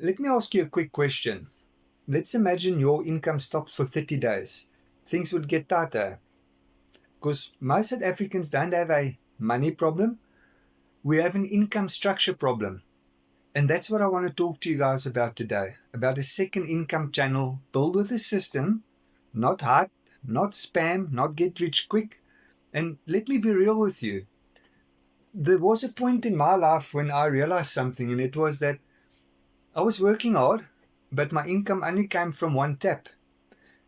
Let me ask you a quick question. Let's imagine your income stops for 30 days. Things would get tighter because most South Africans don't have a money problem. We have an income structure problem. And that's what I want to talk to you guys about today, about a second income channel built with a system, not hype, not spam, not get rich quick. And let me be real with you. There was a point in my life when I realized something, and it was that I was working hard, but my income only came from one tap.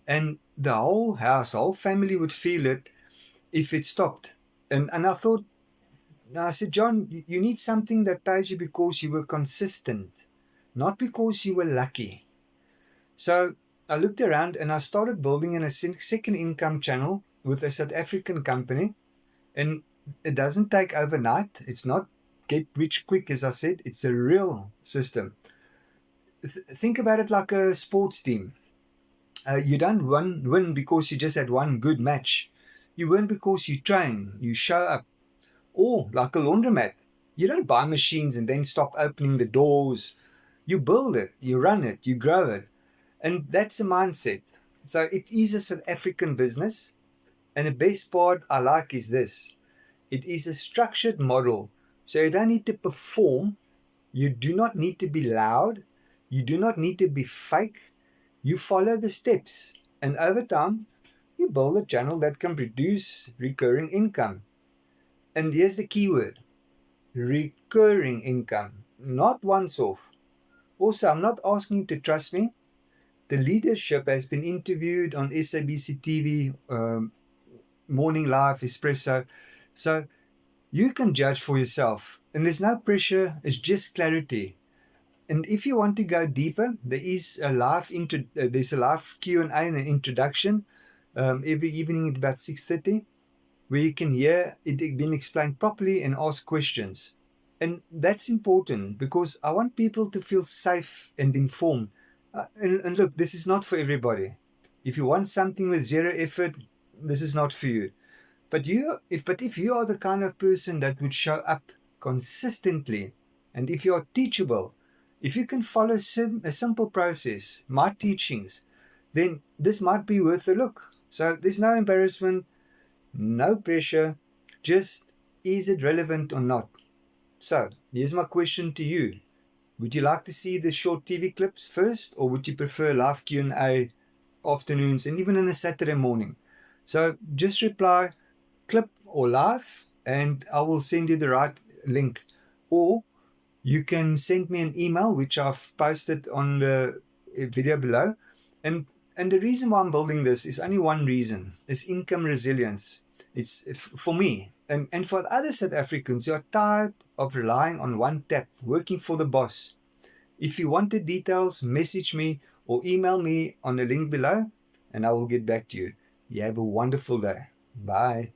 And the whole house, the whole family would feel it if it stopped. And I thought, I said, John, you need something that pays you because you were consistent, not because you were lucky. So I looked around and I started building in a second income channel with a South African company. And it doesn't take overnight. It's not get rich quick, as I said. It's a real system. Think about it like a sports team. You don't win because you just had one good match. You win because you train, you show up. Or like a laundromat. You don't buy machines and then stop opening the doors. You build it, you run it, you grow it. And that's a mindset. So it is a South African business. And the best part I like is this: it is a structured model. So you don't need to perform. You do not need to be loud. You do not need to be fake. You follow the steps. And over time, you build a channel that can produce recurring income. And here's the keyword: recurring income, not once off. Also, I'm not asking you to trust me. The leadership has been interviewed on SABC TV, Morning Live, Espresso. So you can judge for yourself. And there's no pressure, it's just clarity. And if you want to go deeper, there's a live Q&A and an introduction every evening at about 6:30, where you can hear it being explained properly and ask questions. And that's important because I want people to feel safe and informed. And look, this is not for everybody. If you want something with zero effort, this is not for you. But if you are the kind of person that would show up consistently, and if you are teachable, if you can follow a simple process, my teachings, then this might be worth a look. So there's no embarrassment, no pressure, just is it relevant or not? So here's my question to you. Would you like to see the short TV clips first, or would you prefer live Q&A afternoons and even on a Saturday morning? So just reply clip or live, and I will send you the right link. Or you can send me an email, which I've posted on the video below. And and the reason why I'm building this is only one reason: is income resilience. It's for me and for other South Africans who are tired of relying on one tap, working for the boss. If you want the details, message me or email me on the link below, and I will get back to you. You have a wonderful day. Bye.